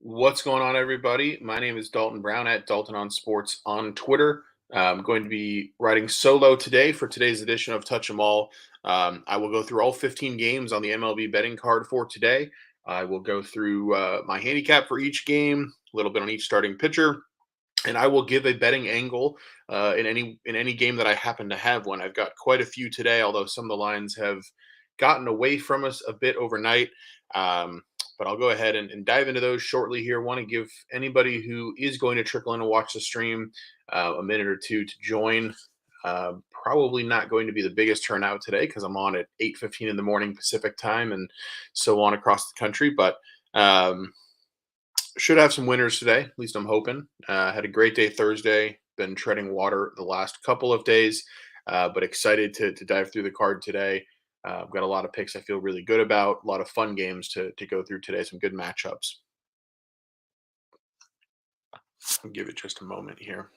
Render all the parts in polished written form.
What's going on, everybody? My name is Dalton Brown at Dalton on Sports on Twitter. I'm going to be writing solo today for today's edition of Touch 'Em All. I will go through all 15 games on the MLB betting card for today. I will go through my handicap for each game, a little bit on each starting pitcher, and I will give a betting angle in any game that I happen to have one. I've got quite a few today, although some of the lines have gotten away from us a bit overnight. Um, but I'll go ahead and dive into those shortly here. Want to give anybody who is going to trickle in and watch the stream a minute or two to join. Probably not going to be the biggest turnout today because I'm on at 8:15 in the morning Pacific time and so on across the country. But should have some winners today. At least I'm hoping. Had a great day Thursday. Been treading water the last couple of days, but excited to dive through the card today. I've got a lot of picks I feel really good about. A lot of fun games to go through today. Some good matchups. I'll give it just a moment here.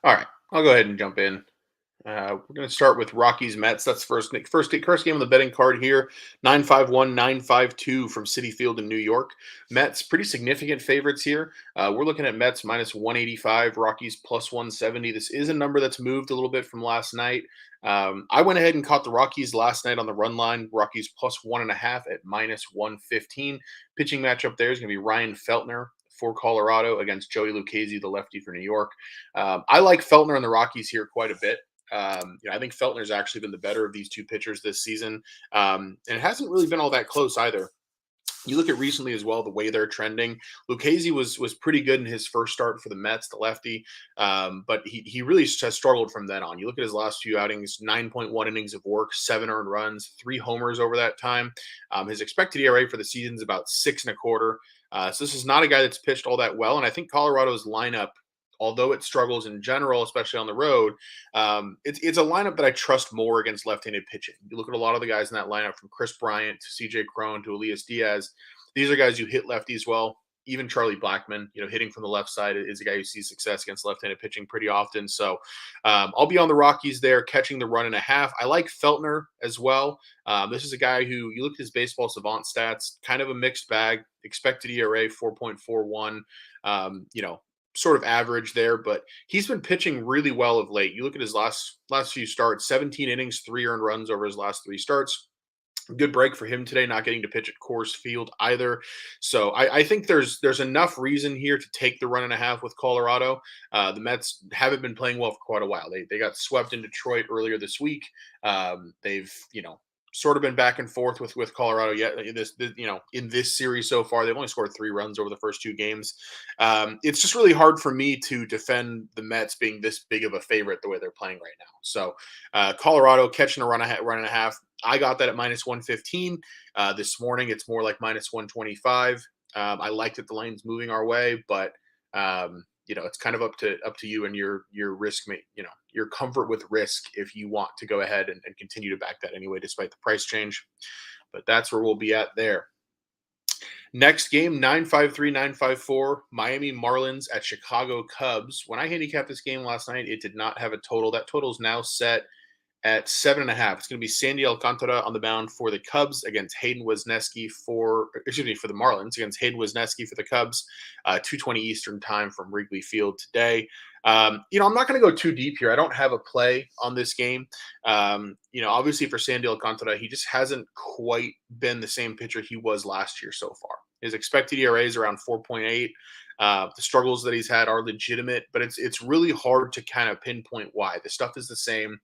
All right, I'll go ahead and jump in. We're going to start with Rockies Mets. That's first game of the betting card here. 951, 952 from Citi Field in New York. Mets pretty significant favorites here. We're looking at Mets minus 185, Rockies plus 170. This is a number that's moved a little bit from last night. I went ahead and caught the Rockies last night on the run line. Rockies plus 1.5 at minus 115. Pitching matchup there is going to be Ryan Feltner for Colorado against Joey Lucchesi, the lefty for New York. I like Feltner and the Rockies here quite a bit. I think Feltner's actually been the better of these two pitchers this season, and it hasn't really been all that close either. You look at recently as well, the way they're trending. Lucchesi was pretty good in his first start for the Mets, the lefty, but he really has struggled from then on. You look at his last few outings: 9.1 innings of work, 7 earned runs, 3 homers over that time. His expected ERA for the season is about 6.25. So this is not a guy that's pitched all that well, and I think Colorado's lineup, although it struggles in general, especially on the road, it's a lineup that I trust more against left-handed pitching. You look at a lot of the guys in that lineup, from Chris Bryant to C.J. Cron to Elias Diaz. These are guys who hit lefties well. Even Charlie Blackmon, hitting from the left side is a guy who sees success against left-handed pitching pretty often. So I'll be on the Rockies there, catching the 1.5. I like Feltner as well. This is a guy who, you look at his baseball savant stats, kind of a mixed bag. Expected ERA 4.41. Sort of average there, but he's been pitching really well of late. You look at his last few starts: 17 innings, 3 earned runs over his last 3 starts. Good break for him today, not getting to pitch at Coors Field either. So I think there's enough reason here to take the 1.5 with Colorado. The Mets haven't been playing well for quite a while. They got swept in Detroit earlier this week. They've sort of been back and forth with Colorado yet in this series so far. They've only scored 3 runs over the first 2 games. It's just really hard for me to defend the Mets being this big of a favorite the way they're playing right now. So Colorado catching a run and a half. I got that at minus 115. This morning, it's more like minus 125. I like that the lane's moving our way, but it's kind of up to you and your risk, your comfort with risk if you want to go ahead and continue to back that anyway, despite the price change. But that's where we'll be at there. Next game, 953, 954, Miami Marlins at Chicago Cubs. When I handicapped this game last night, it did not have a total. That total is now set at 7.5. It's going to be Sandy Alcantara on the mound for the Cubs against Hayden Wesneski for the Marlins against Hayden Wesneski for the Cubs, 2:20 Eastern time from Wrigley Field today. I'm not going to go too deep here. I don't have a play on this game. Obviously for Sandy Alcantara, he just hasn't quite been the same pitcher he was last year so far. His expected ERA is around 4.8. The struggles that he's had are legitimate, but it's really hard to kind of pinpoint why. The stuff is the same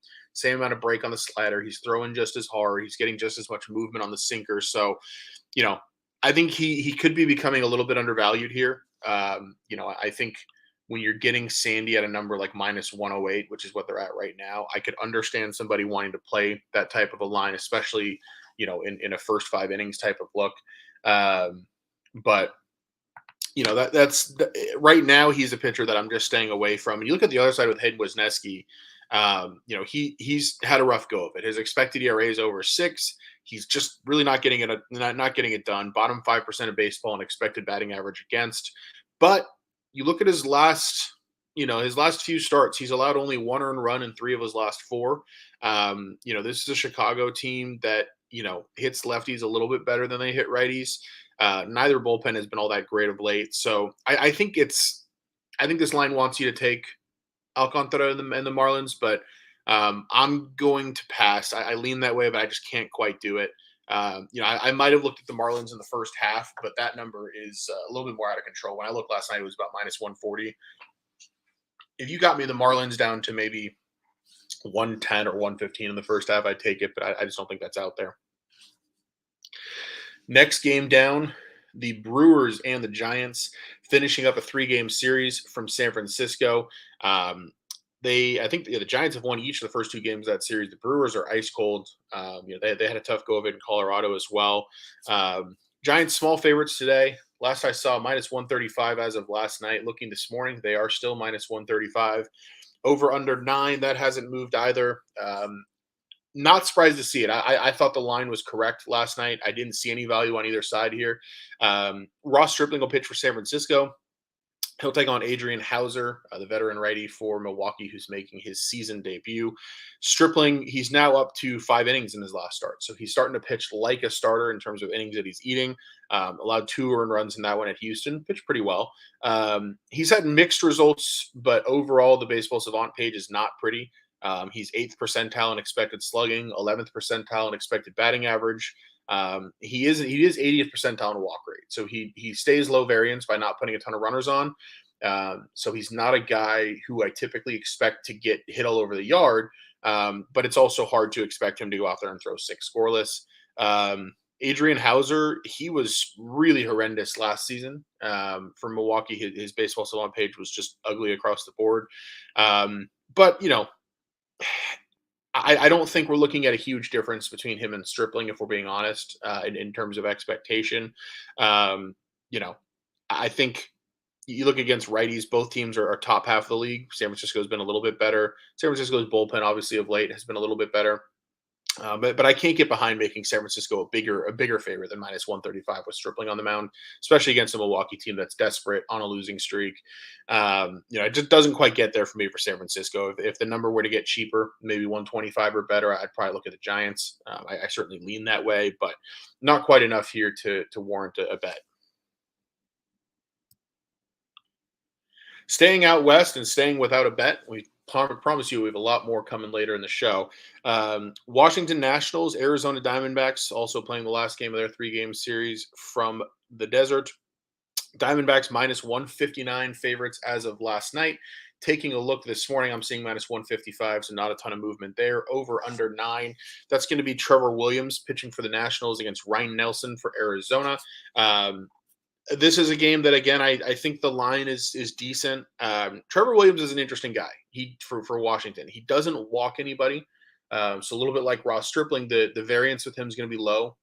amount of break on the slider. He's throwing just as hard. He's getting just as much movement on the sinker. So, I think he could be becoming a little bit undervalued here. I think when you're getting Sandy at a number like minus 108, which is what they're at right now, I could understand somebody wanting to play that type of a line, especially, in a first 5 innings type of look. But that's right now he's a pitcher that I'm just staying away from. And you look at the other side with Hayden Wesneski. He's had a rough go of it. His expected ERA is over 6. He's just really not getting it not getting it done. Bottom 5% of baseball and expected batting average against. But you look at his last few starts, he's allowed only one earned run in 3 of his last 4. This is a Chicago team that, hits lefties a little bit better than they hit righties. Neither bullpen has been all that great of late. So I think this line wants you to take Alcantara and the Marlins, but I'm going to pass. I lean that way, but I just can't quite do it. I might have looked at the Marlins in the first half, but that number is a little bit more out of control. When I looked last night, it was about minus 140. If you got me the Marlins down to maybe 110 or 115 in the first half, I'd take it, but I just don't think that's out there. Next game down, the Brewers and the Giants finishing up a 3-game series from San Francisco. I think the Giants have won each of the first 2 games of that series. The Brewers are ice cold. They had a tough go of it in Colorado as well. Giants small favorites today. Last I saw, minus 135 as of last night. Looking this morning, they are still minus 135. Over under 9, that hasn't moved either. Not surprised to see it. I thought the line was correct last night. I didn't see any value on either side here. Ross Stripling will pitch for San Francisco. He'll take on Adrian Hauser, the veteran righty for Milwaukee, who's making his season debut. Stripling, he's now up to 5 innings in his last start. So he's starting to pitch like a starter in terms of innings that he's eating. Allowed 2 earned runs in that one at Houston. Pitched pretty well. He's had mixed results, but overall, the Baseball Savant page is not pretty. He's 8th percentile in expected slugging, 11th percentile in expected batting average. He is 80th percentile in walk rate. So he stays low variance by not putting a ton of runners on. So he's not a guy who I typically expect to get hit all over the yard. But it's also hard to expect him to go out there and throw 6 scoreless. Adrian Hauser, he was really horrendous last season for Milwaukee. His Baseball Savant page was just ugly across the board. But I don't think we're looking at a huge difference between him and Stripling, if we're being honest, in terms of expectation. I think you look against righties, both teams are top half of the league. San Francisco's been a little bit better. San Francisco's bullpen, obviously, of late has been a little bit better. But I can't get behind making San Francisco a bigger favorite than minus 135 with Stripling on the mound, especially against a Milwaukee team that's desperate on a losing streak. It just doesn't quite get there for me for San Francisco. If the number were to get cheaper, maybe 125 or better, I'd probably look at the Giants. I certainly lean that way, but not quite enough here to warrant a bet. Staying out west and staying without a bet, we promise you we have a lot more coming later in the show. Washington Nationals, Arizona Diamondbacks, also playing the last game of their 3-game series from the desert. Diamondbacks minus 159 favorites as of last night. Taking a look this morning, I'm seeing minus 155, so not a ton of movement there. Over under 9. That's going to be Trevor Williams pitching for the Nationals against Ryan Nelson for Arizona. This is a game that, again, I think the line is decent. Trevor Williams is an interesting guy. For Washington, he doesn't walk anybody. So a little bit like Ross Stripling, the variance with him is going to be low.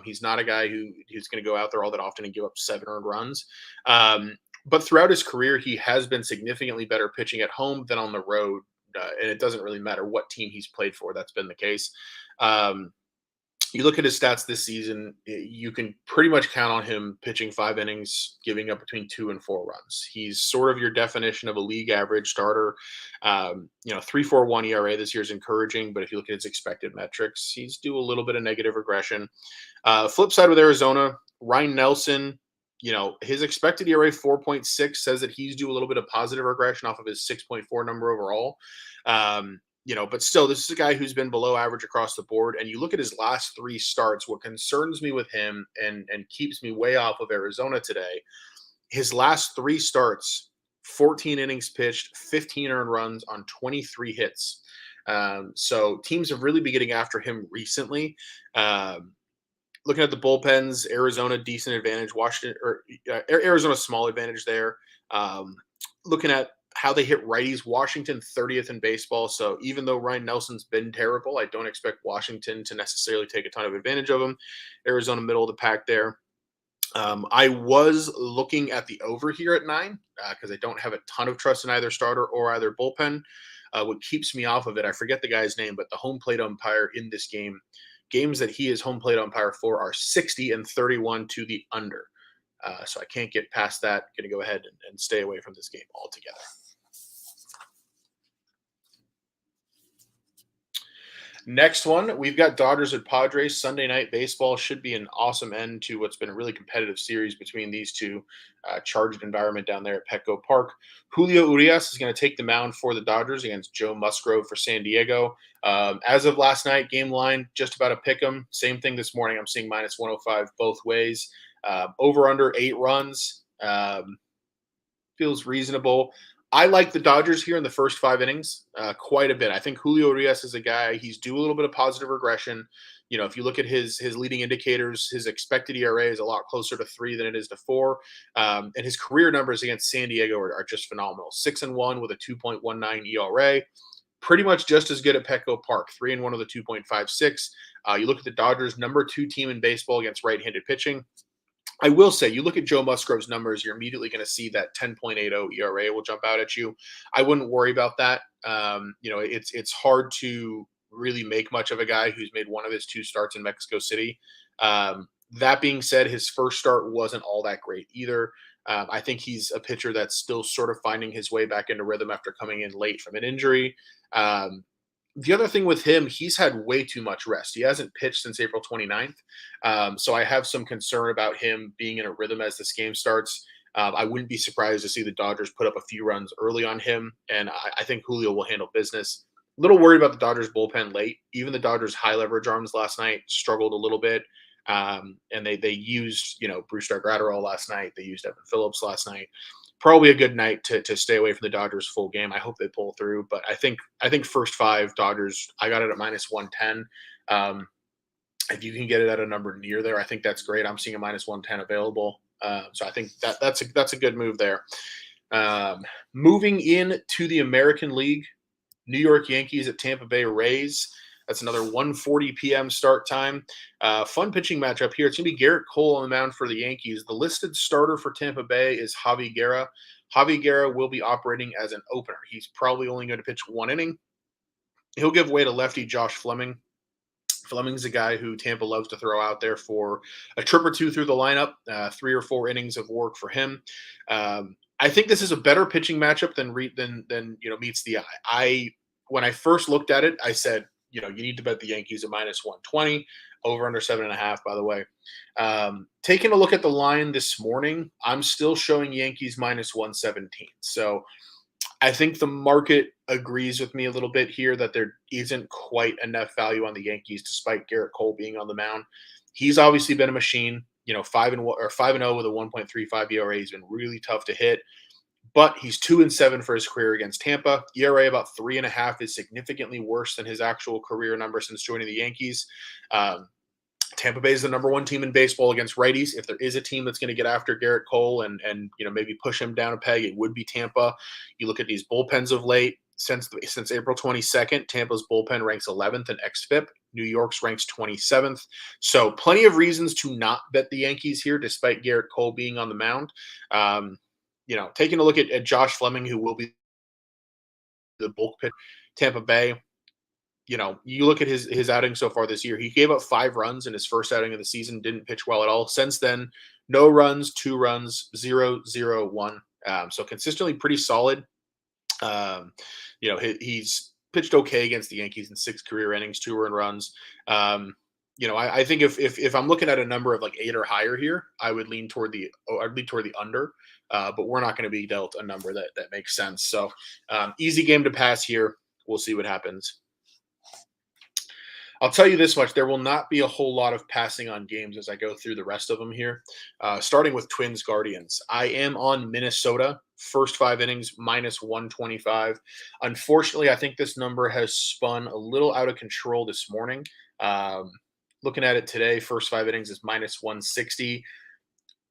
He's not a guy who's going to go out there all that often and give up 7 earned runs. But throughout his career, he has been significantly better pitching at home than on the road. And it doesn't really matter what team he's played for. That's been the case. You look at his stats this season, you can pretty much count on him pitching 5 innings, giving up between 2 and 4 runs. He's sort of your definition of a league average starter. 3.41 ERA this year is encouraging, but if you look at his expected metrics, he's due a little bit of negative regression. Flip side with Arizona, Ryan Nelson, his expected ERA 4.6 says that he's due a little bit of positive regression off of his 6.4 number overall. But still, this is a guy who's been below average across the board. And you look at his last 3 starts, what concerns me with him and keeps me way off of Arizona today, his last 3 starts, 14 innings pitched, 15 earned runs on 23 hits. So teams have really been getting after him recently. Looking at the bullpens, Arizona, decent advantage. Arizona, small advantage there. Looking at how they hit righties, Washington 30th in baseball. So even though Ryan Nelson's been terrible, I don't expect Washington to necessarily take a ton of advantage of him. Arizona, middle of the pack there. I was looking at the over here at 9 because I don't have a ton of trust in either starter or either bullpen. What keeps me off of it, I forget the guy's name, but the home plate umpire in this game, games that he is home plate umpire for are 60 and 31 to the under. So I can't get past that. Going to go ahead and stay away from this game altogether. Next one, we've got Dodgers at Padres. Sunday night baseball should be an awesome end to what's been a really competitive series between these two. Charged environment down there at Petco Park. Julio Urias is going to take the mound for the Dodgers against Joe Musgrove for San Diego. As of last night, game line just about a pick 'em. Same thing this morning. I'm seeing minus 105 both ways. Over under 8 runs. Feels reasonable. I like the Dodgers here in the first 5 innings quite a bit. I think Julio Urias is a guy, he's due a little bit of positive regression. If you look at his leading indicators, his expected ERA is a lot closer to 3 than it is to 4. And his career numbers against San Diego are just phenomenal. 6-1 with a 2.19 ERA. Pretty much just as good at Petco Park, 3-1 with a 2.56. You look at the Dodgers, number 2 team in baseball against right-handed pitching. I will say, you look at Joe Musgrove's numbers, you're immediately going to see that 10.80 ERA will jump out at you. I wouldn't worry about that. It's hard to really make much of a guy who's made one of his 2 starts in Mexico City. That being said, his first start wasn't all that great either. I think he's a pitcher that's still sort of finding his way back into rhythm after coming in late from an injury. The other thing with him, he's had way too much rest. He hasn't pitched since April 29th. So I have some concern about him being in a rhythm as this game starts. I wouldn't be surprised to see the Dodgers put up a few runs early on him, and I think Julio will handle business. A little worried about the Dodgers bullpen late. Even the Dodgers high leverage arms last night struggled a little bit. And they used, Brewster Gratterall last night. They used Evan Phillips last night. Probably a good night to stay away from the Dodgers full game. I hope they pull through, but I think first 5 Dodgers. I got it at minus 110. If you can get it at a number near there, I think that's great. I'm seeing a minus 110 available, so I think that's a good move there. Moving in to the American League, New York Yankees at Tampa Bay Rays. That's another 1:40 p.m. start time. Fun pitching matchup here. It's going to be Garrett Cole on the mound for the Yankees. The listed starter for Tampa Bay is Javi Guerra. Javi Guerra will be operating as an opener. He's probably only going to pitch 1 inning. He'll give way to lefty Josh Fleming. Fleming's a guy who Tampa loves to throw out there for a trip or 2 through the lineup, 3 or 4 innings of work for him. I think this is a better pitching matchup than meets the eye. When I first looked at it, I said, you need to bet the Yankees at minus 120, over under 7.5, by the way. Taking a look at the line this morning, I'm still showing Yankees minus 117. So I think the market agrees with me a little bit here that there isn't quite enough value on the Yankees, despite Garrett Cole being on the mound. He's obviously been a machine, 5-0 with a 1.35 ERA. He's been really tough to hit. But he's 2-7 for his career against Tampa. ERA about 3.5 is significantly worse than his actual career number since joining the Yankees. Tampa Bay is the number 1 team in baseball against righties. If there is a team that's going to get after Garrett Cole and maybe push him down a peg, it would be Tampa. You look at these bullpens of late. Since April 22nd, Tampa's bullpen ranks 11th in xFIP. New York's ranks 27th. So plenty of reasons to not bet the Yankees here, despite Garrett Cole being on the mound. Taking a look at Josh Fleming, who will be the bulk pitch, Tampa Bay. You look at his outing so far this year. He gave up 5 runs in his first outing of the season, didn't pitch well at all. Since then, no runs, 2 runs, 0-0-1. So consistently pretty solid. He's pitched okay against the Yankees in 6 career innings, 2 earned runs. I think if I'm looking at a number of like 8 or higher here, I'd lean toward the under. But we're not going to be dealt a number that makes sense. So easy game to pass here. We'll see what happens. I'll tell you this much. There will not be a whole lot of passing on games as I go through the rest of them here. Starting with Twins Guardians. I am on Minnesota. First 5 innings, minus 125. Unfortunately, I think this number has spun a little out of control this morning. Looking at it today, first 5 innings is minus 160.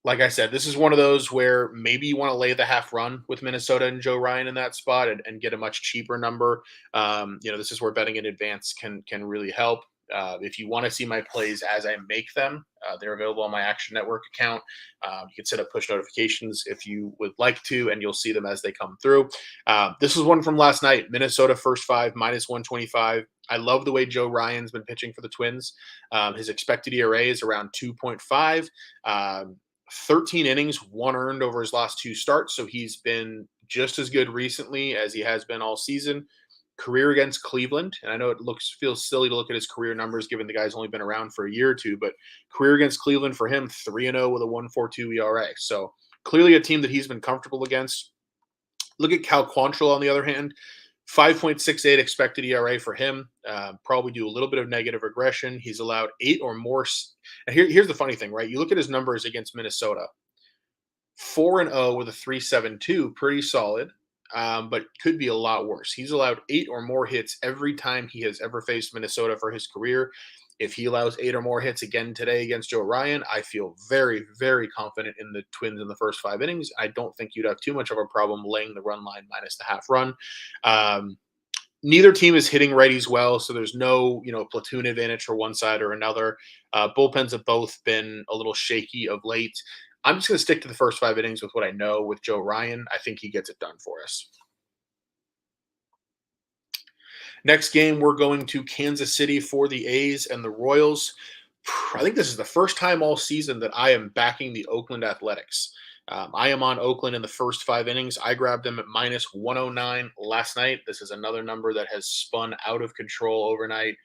Like I said, this is one of those where maybe you want to lay the half run with Minnesota and Joe Ryan in that spot and get a much cheaper number. This is where betting in advance can really help. If you want to see my plays as I make them, They're available on my Action Network account. You can set up push notifications if you would like to, and you'll see them as they come through. This was one from last night. Minnesota first five, -125. I love the way Joe Ryan's been pitching for the Twins. His expected ERA is around 2.5. 13 innings, one earned over his last two starts. So he's been just as good recently as he has been all season. Career against Cleveland, and I know it feels silly to look at his career numbers given the guy's only been around for a year or two, but career against Cleveland for him, 3-0 with a 1.42 ERA. So clearly a team that he's been comfortable against. Look at Cal Quantrill on the other hand, 5.68 expected ERA for him. Probably do a little bit of negative regression. He's allowed 8 or more. And here's the funny thing, right? You look at his numbers against Minnesota, 4-0 with a 3.72, pretty solid, but could be a lot worse. He's allowed 8 or more hits every time he has ever faced Minnesota for his career. If he allows 8 or more hits again today against Joe Ryan, I feel very, very confident in the Twins in the first 5 innings. I don't think you'd have too much of a problem laying the run line minus the half run. Neither team is hitting righties well, so there's no, platoon advantage for one side or another. Bullpens have both been a little shaky of late. I'm just going to stick to the first 5 innings with what I know with Joe Ryan. I think he gets it done for us. Next game, we're going to Kansas City for the A's and the Royals. I think this is the first time all season that I am backing the Oakland Athletics. I am on Oakland in the first 5 innings. I grabbed them at -109 last night. This is another number that has spun out of control overnight.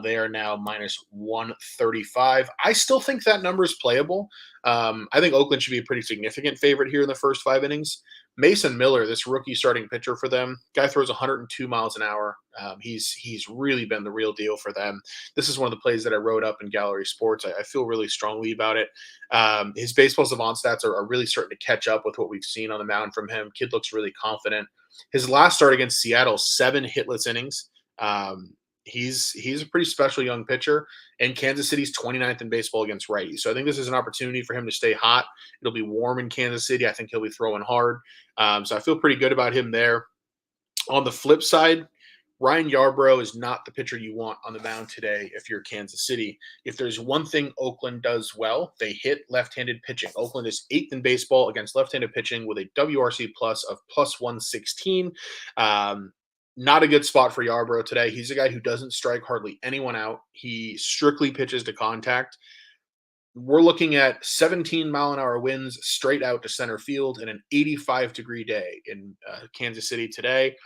They are now -135. I still think that number is playable. I think Oakland should be a pretty significant favorite here in the first 5 innings. Mason Miller, this rookie starting pitcher for them, guy throws 102 miles an hour. He's really been the real deal for them. This is one of the plays that I wrote up in Gallery Sports. I feel really strongly about it. His baseball savant stats are really starting to catch up with what we've seen on the mound from him. Kid looks really confident. His last start against Seattle, 7 hitless innings. He's a pretty special young pitcher, and Kansas City's 29th in baseball against righties. So I think this is an opportunity for him to stay hot. It'll be warm in Kansas City. I think he'll be throwing hard. So I feel pretty good about him there. On the flip side, Ryan Yarbrough is not the pitcher you want on the mound today if you're Kansas City. If there's one thing Oakland does well, they hit left-handed pitching. Oakland is 8th in baseball against left-handed pitching with a WRC plus of +116. Not a good spot for Yarbrough today. He's a guy who doesn't strike hardly anyone out. He strictly pitches to contact. We're looking at 17-mile-an-hour winds straight out to center field in an 85-degree day in Kansas City today.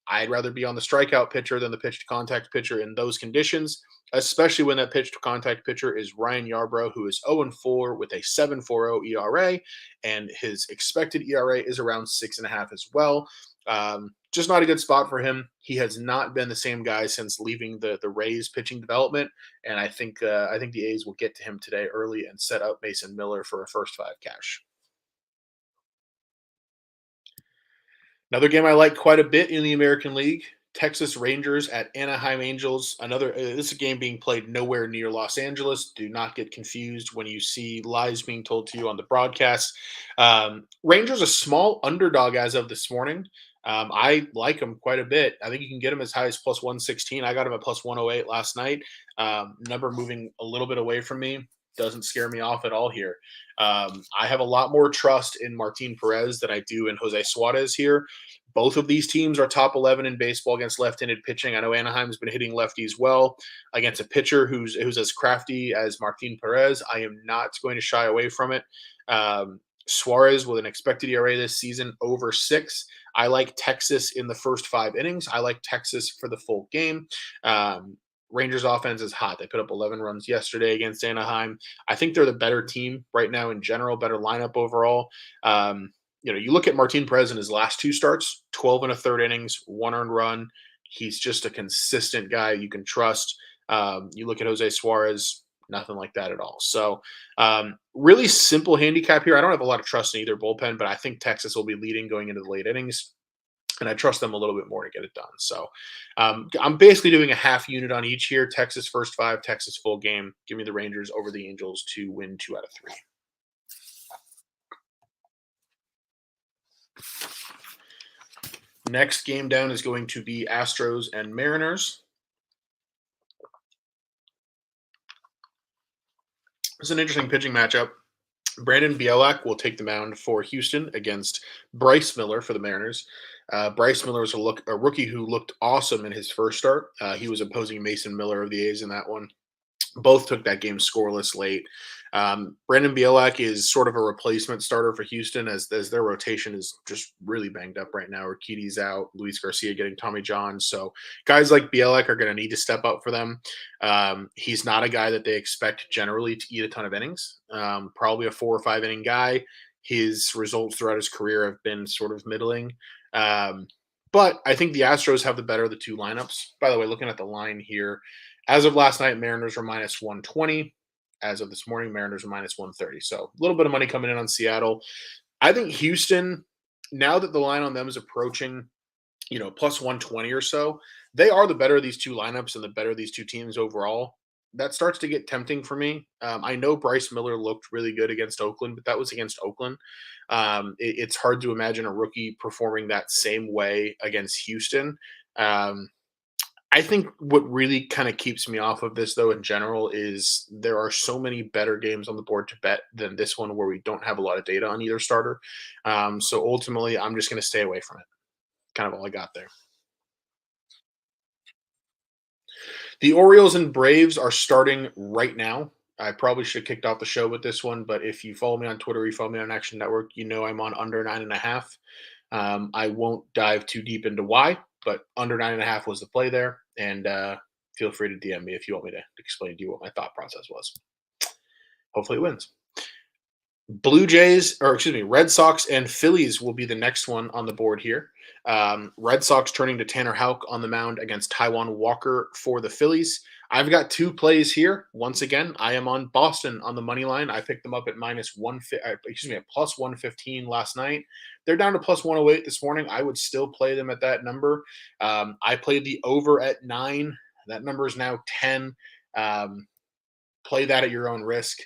I'd rather be on the strikeout pitcher than the pitch-to-contact pitcher in those conditions, especially when that pitch-to-contact pitcher is Ryan Yarbrough, who is 0-4 with a 7.40 ERA, and his expected ERA is around 6.5 as well. Just not a good spot for him. He has not been the same guy since leaving the Rays pitching development, and I think the A's will get to him today early and set up Mason Miller for a first 5 cash. Another game I like quite a bit in the American League, Texas Rangers at Anaheim Angels. This is a game being played nowhere near Los Angeles. Do not get confused when you see lies being told to you on the broadcast. Rangers a small underdog as of this morning. I like them quite a bit. I think you can get them as high as +116. I got them at +108 last night. Number moving a little bit away from me. Doesn't scare me off at all here. I have a lot more trust in Martin Perez than I do in Jose Suarez here. Both of these teams are top 11 in baseball against left-handed pitching. I know Anaheim's been hitting lefties well against a pitcher who's as crafty as Martin Perez. I am not going to shy away from it. Suarez with an expected ERA this season over 6. I like Texas in the first 5 innings. I like Texas for the full game. Rangers offense is hot. They put up 11 runs yesterday against Anaheim. I think they're the better team right now in general, better lineup overall. You look at Martin Perez in his last 2 starts, 12 1/3 innings, 1 earned run. He's just a consistent guy you can trust. You look at Jose Suarez, nothing like that at all. So really simple handicap here. I don't have a lot of trust in either bullpen, but I think Texas will be leading going into the late innings. And I trust them a little bit more to get it done. So I'm basically doing a half unit on each here. Texas first 5, Texas full game. Give me the Rangers over the Angels to win 2 out of 3. Next game down is going to be Astros and Mariners. It's an interesting pitching matchup. Brandon Bielak will take the mound for Houston against Bryce Miller for the Mariners. Bryce Miller is a rookie who looked awesome in his first start. He was opposing Mason Miller of the A's in that one. Both took that game scoreless late. Brandon Bielak is sort of a replacement starter for Houston as their rotation is just really banged up right now. Urquidy's out, Luis Garcia getting Tommy John. So guys like Bielak are going to need to step up for them. He's not a guy that they expect generally to eat a ton of innings. Probably a 4 or 5 inning guy. His results throughout his career have been sort of middling. But I think the Astros have the better of the two lineups. By the way, looking at the line here, as of last night, Mariners were minus 120. As of this morning, Mariners are minus 130. So a little bit of money coming in on Seattle. I think Houston, now that the line on them is approaching, plus 120 or so, they are the better of these two lineups and the better of these two teams overall. That starts to get tempting for me. I know Bryce Miller looked really good against Oakland, but that was against Oakland. It's hard to imagine a rookie performing that same way against Houston. I think what really kind of keeps me off of this, though, in general, is there are so many better games on the board to bet than this one where we don't have a lot of data on either starter. So ultimately, I'm just going to stay away from it. Kind of all I got there. The Orioles and Braves are starting right now. I probably should have kicked off the show with this one, but if you follow me on Twitter, you follow me on Action Network, you know I'm on under 9.5. I won't dive too deep into why, but under 9.5 was the play there. And feel free to DM me if you want me to explain to you what my thought process was. Hopefully it wins. Red Sox and Phillies will be the next one on the board here. Red Sox turning to Tanner Houck on the mound against Taijuan Walker for the Phillies. I've got two plays here. Once again, I am on Boston on the money line. I picked them up at at plus 115 last night. They're down to plus 108 this morning. I would still play them at that number. I played the over at 9. That number is now 10. Play that at your own risk.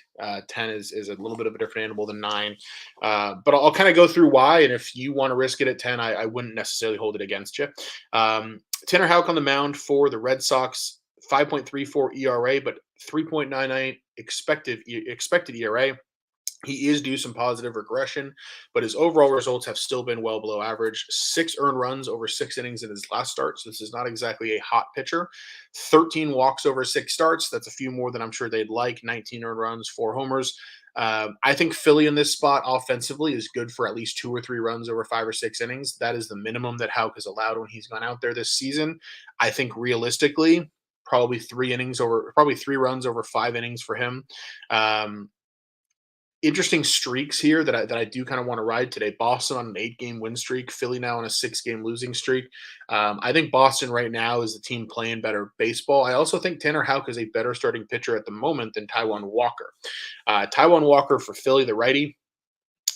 10 is a little bit of a different animal than 9. But I'll kind of go through why. And if you want to risk it at 10, I wouldn't necessarily hold it against you. Tanner Houck on the mound for the Red Sox, 5.34 ERA, but 3.99 expected ERA. He is due some positive regression, but his overall results have still been well below average. 6 earned runs over 6 innings in his last start, so this is not exactly a hot pitcher. 13 walks over 6 starts. That's a few more than I'm sure they'd like. 19 earned runs, 4 homers. I think Philly in this spot offensively is good for at least 2 or 3 runs over 5 or 6 innings. That is the minimum that Houck has allowed when he's gone out there this season. I think realistically, probably 3 runs over 5 innings for him. Interesting streaks here that I do kind of want to ride today. Boston on an 8-game win streak, Philly now on a 6-game losing streak. I think Boston right now is the team playing better baseball. I also think Tanner Houck is a better starting pitcher at the moment than Taijuan Walker. Taijuan Walker for Philly, the righty,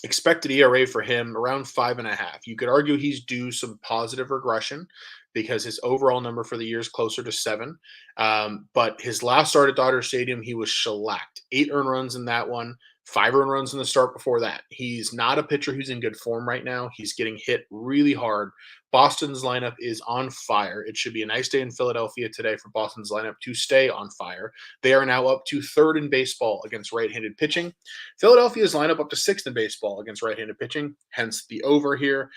expected ERA for him around 5.5. You could argue he's due some positive regression because his overall number for the year is closer to 7. But his last start at Dodger Stadium, he was shellacked. 8 earned runs in that one. 5 earned runs in the start before that. He's not a pitcher who's in good form right now. He's getting hit really hard. Boston's lineup is on fire. It should be a nice day in Philadelphia today for Boston's lineup to stay on fire. They are now up to 3rd in baseball against right-handed pitching. Philadelphia's lineup up to 6th in baseball against right-handed pitching, hence the over here.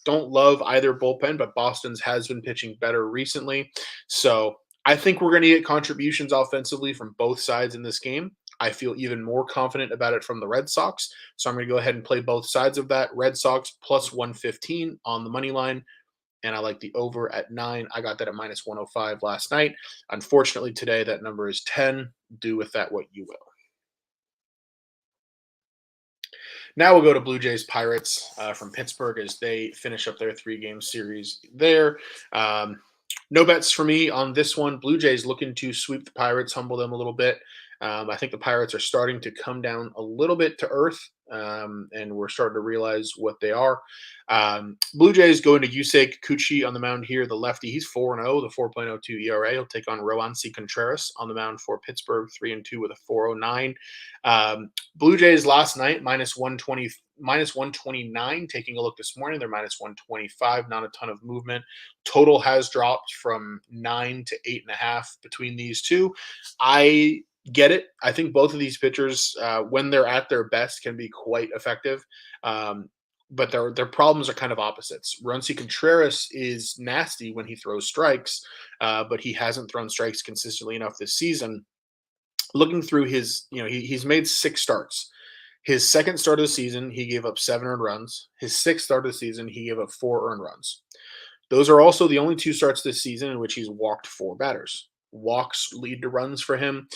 Don't love either bullpen, but Boston's has been pitching better recently. So I think we're going to get contributions offensively from both sides in this game. I feel even more confident about it from the Red Sox. So I'm going to go ahead and play both sides of that. Red Sox plus 115 on the money line. And I like the over at 9. I got that at minus 105 last night. Unfortunately, today that number is 10. Do with that what you will. Now we'll go to Blue Jays Pirates from Pittsburgh as they finish up their 3-game series there. No bets for me on this one. Blue Jays looking to sweep the Pirates, humble them a little bit. I think the Pirates are starting to come down a little bit to earth, and we're starting to realize what they are. Blue Jays going to Yusei Kikuchi on the mound here, the lefty. He's 4-0, the 4.02 ERA. He'll take on Roansy Contreras on the mound for Pittsburgh, 3-2 with a 4.09. Blue Jays last night, minus 129. Taking a look this morning, they're minus 125. Not a ton of movement. Total has dropped from 9 to 8.5 between these two. I get it. I think both of these pitchers, when they're at their best, can be quite effective. Um, but their problems are kind of opposites. Runcie Contreras is nasty when he throws strikes, but he hasn't thrown strikes consistently enough this season. Looking through his, he's made 6 starts. His second start of the season, he gave up 7 earned runs. His sixth start of the season, he gave up 4 earned runs. Those are also the only 2 starts this season in which he's walked 4 batters. Walks lead to runs for him.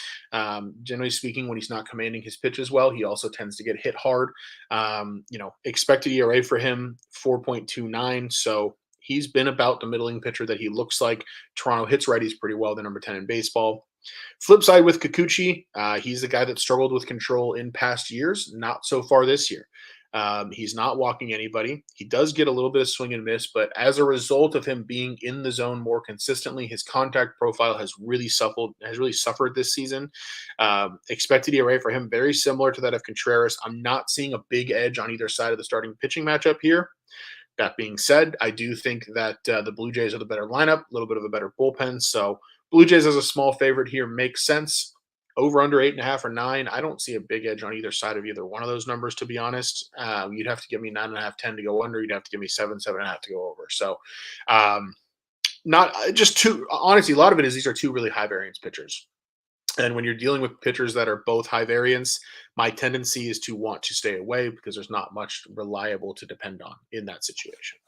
Generally speaking, when he's not commanding his pitches well, he also tends to get hit hard. Expected ERA for him 4.29. So he's been about the middling pitcher that he looks like. Toronto hits righties pretty well. They're number 10 in baseball. Flip side with Kikuchi, he's the guy that struggled with control in past years, not so far this year. He's not walking anybody. He does get a little bit of swing and miss, but as a result of him being in the zone more consistently, his contact profile has really suffered this season. Expected ERA for him very similar to that of Contreras. I'm not seeing a big edge on either side of the starting pitching matchup here. That being said, I do think that the Blue Jays are the better lineup, a little bit of a better bullpen. So Blue Jays as a small favorite here makes sense. Over under 8.5 or 9. I don't see a big edge on either side of either one of those numbers, to be honest. You'd have to give me 9.5, 10 to go under. You'd have to give me 7, 7.5 to go over. So, not just two. Honestly, a lot of it is these are two really high variance pitchers. And when you're dealing with pitchers that are both high variance, my tendency is to want to stay away because there's not much reliable to depend on in that situation.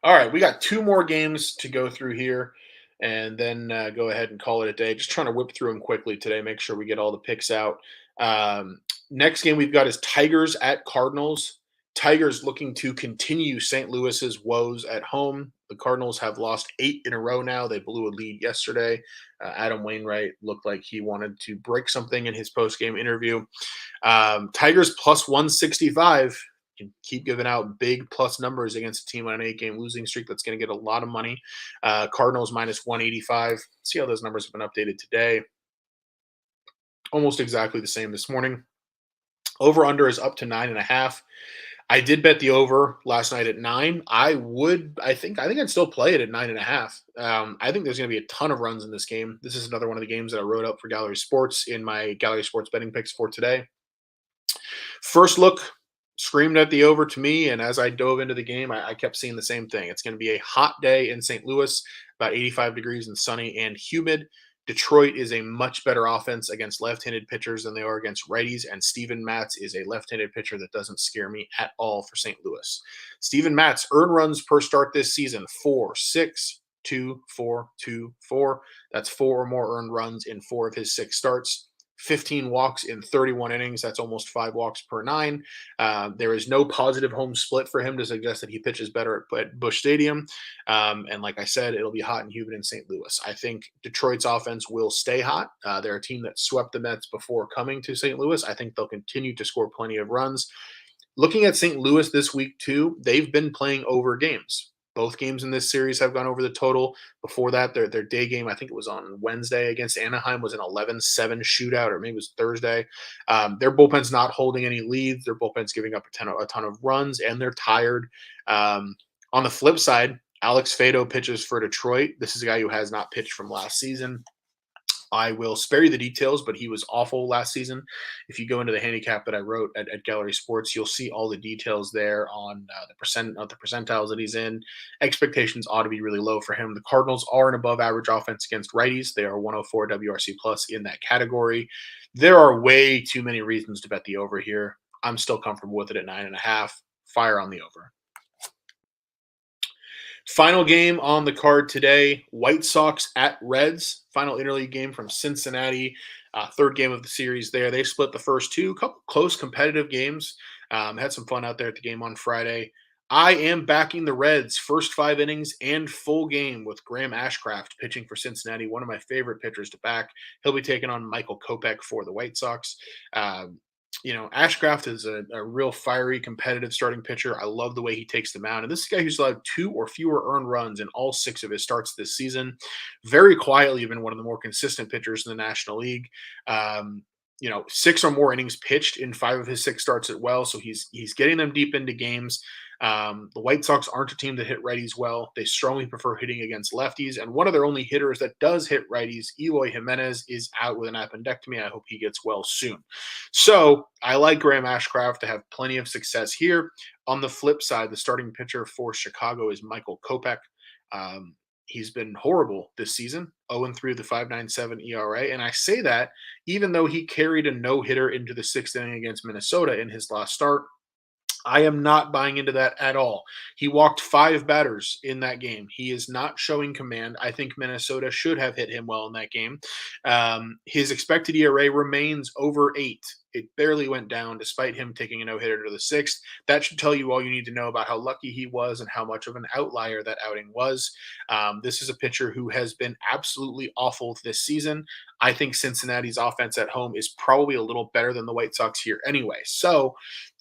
All right, we got 2 more games to go through here and then go ahead and call it a day. Just trying to whip through them quickly today, make sure we get all the picks out. Next game we've got is Tigers at Cardinals. Tigers looking to continue St. Louis's woes at home. The Cardinals have lost 8 in a row now. They blew a lead yesterday. Adam Wainwright looked like he wanted to break something in his post-game interview. Tigers plus 165. Can keep giving out big plus numbers against a team on an 8-game losing streak that's going to get a lot of money. Cardinals minus 185. See how those numbers have been updated today. Almost exactly the same this morning. Over under is up to 9.5. I did bet the over last night at 9. I think I'd still play it at 9.5. I think there's going to be a ton of runs in this game. This is another one of the games that I wrote up for Gallery Sports in my Gallery Sports betting picks for today. First look screamed at the over to me, and as I dove into the game, I kept seeing the same thing. It's going to be a hot day in St. Louis, about 85 degrees and sunny and humid. Detroit is a much better offense against left-handed pitchers than they are against righties, and Steven Matz is a left-handed pitcher that doesn't scare me at all for St. Louis. Steven Matz, earned runs per start this season, 4, 6, 2, 4, 2, 4. That's 4 or more earned runs in 4 of his 6 starts. 15 walks in 31 innings. That's almost 5 walks per 9. There is no positive home split for him to suggest that he pitches better at Busch Stadium. And like I said, it'll be hot and humid in St. Louis. I think Detroit's offense will stay hot. They're a team that swept the Mets before coming to St. Louis. I think they'll continue to score plenty of runs. Looking at St. Louis this week, too, they've been playing over games. Both games in this series have gone over the total. Before that, their day game, I think it was on Wednesday against Anaheim, was an 11-7 shootout, or maybe it was Thursday. Their bullpen's not holding any leads. Their bullpen's giving up a ton of runs, and they're tired. On the flip side, Alex Fado pitches for Detroit. This is a guy who has not pitched from last season. I will spare you the details, but he was awful last season. If you go into the handicap that I wrote at Gallery Sports, you'll see all the details there on the percentiles that he's in. Expectations ought to be really low for him. The Cardinals are an above-average offense against righties. They are 104 WRC plus in that category. There are way too many reasons to bet the over here. I'm still comfortable with it at 9.5. Fire on the over. Final game on the card today, White Sox at Reds. Final interleague game from Cincinnati. Third game of the series there. They split the first 2. Couple close competitive games. Had some fun out there at the game on Friday. I am backing the Reds first 5 innings and full game with Graham Ashcraft pitching for Cincinnati, one of my favorite pitchers to back. He'll be taking on Michael Kopech for the White Sox. Ashcraft is a real fiery, competitive starting pitcher. I love the way he takes the mound. And this is a guy who's allowed 2 or fewer earned runs in all 6 of his starts this season. Very quietly been one of the more consistent pitchers in the National League. 6 or more innings pitched in 5 of his 6 starts at well, so he's getting them deep into games. The White Sox aren't a team that hit righties well. They strongly prefer hitting against lefties, and one of their only hitters that does hit righties, Eloy Jimenez, is out with an appendectomy. I hope he gets well soon. So I like Graham Ashcraft to have plenty of success here. On the flip side, the starting pitcher for Chicago is Michael Kopech. Um, he's been horrible this season, 0-3 with the 5.97 ERA. And I say that even though he carried a no-hitter into the 6th inning against Minnesota in his last start. I am not buying into that at all. He walked 5 batters in that game. He is not showing command. I think Minnesota should have hit him well in that game. His expected ERA remains over 8. It barely went down despite him taking a no-hitter to the 6th. That should tell you all you need to know about how lucky he was and how much of an outlier that outing was. This is a pitcher who has been absolutely awful this season. I think Cincinnati's offense at home is probably a little better than the White Sox here anyway. So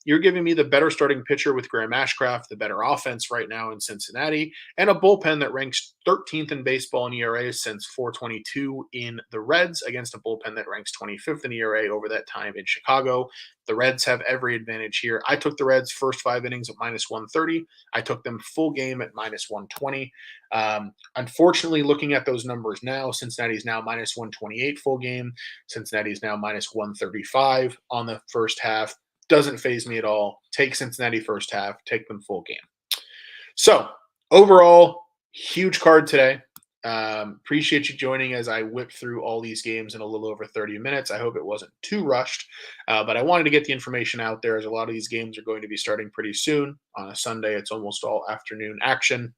you're giving me the better starting pitcher with Graham Ashcraft, the better offense right now in Cincinnati, and a bullpen that ranks 13th in baseball in ERA since 422 in the Reds against a bullpen that ranks 25th in ERA over that time in Chicago. The Reds have every advantage here. I took the Reds first 5 innings at -130. I took them full game at -120. Unfortunately, looking at those numbers now, Cincinnati's now -128 full game. Cincinnati's now -135 on the first half. Doesn't phase me at all. Take Cincinnati first half, take them full game. So overall, huge card today. Appreciate you joining as I whip through all these games in a little over 30 minutes. I hope it wasn't too rushed, but I wanted to get the information out there as a lot of these games are going to be starting pretty soon. On a Sunday, it's almost all afternoon action.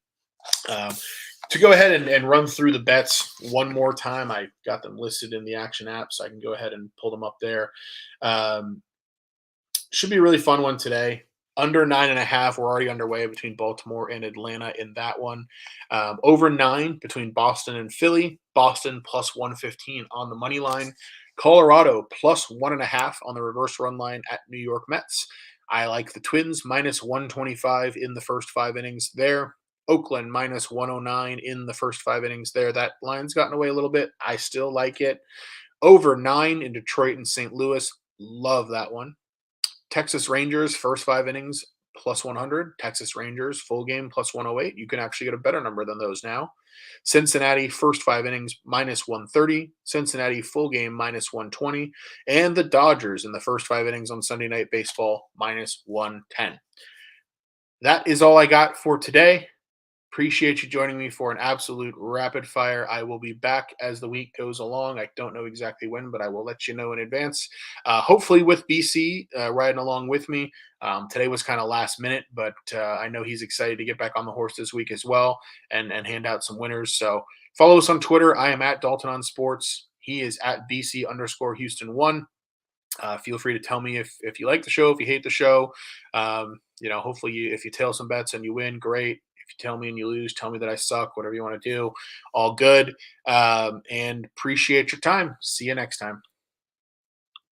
To go ahead and run through the bets one more time, I got them listed in the Action app, so I can go ahead and pull them up there. Should be a really fun one today. Under 9.5, we're already underway between Baltimore and Atlanta in that one. Over 9 between Boston and Philly. Boston plus 115 on the money line. Colorado plus 1.5 on the reverse run line at New York Mets. I like the Twins -125 in the first 5 innings there. Oakland -109 in the first 5 innings there. That line's gotten away a little bit. I still like it. Over 9 in Detroit and St. Louis. Love that one. Texas Rangers, first 5 innings, plus 100. Texas Rangers, full game, plus 108. You can actually get a better number than those now. Cincinnati, first 5 innings, -130. Cincinnati, full game, -120. And the Dodgers in the first 5 innings on Sunday Night Baseball, -110. That is all I got for today. Appreciate you joining me for an absolute rapid fire. I will be back as the week goes along. I don't know exactly when, but I will let you know in advance. Hopefully with BC riding along with me. Today was kind of last minute, but I know he's excited to get back on the horse this week as well and hand out some winners. So follow us on Twitter. I am at Dalton on Sports. He is at BC_Houston1. Feel free to tell me if you like the show, if you hate the show. Hopefully if you tail some bets and you win, great. If you tell me and you lose, tell me that I suck, whatever you want to do, all good. And appreciate your time. See you next time.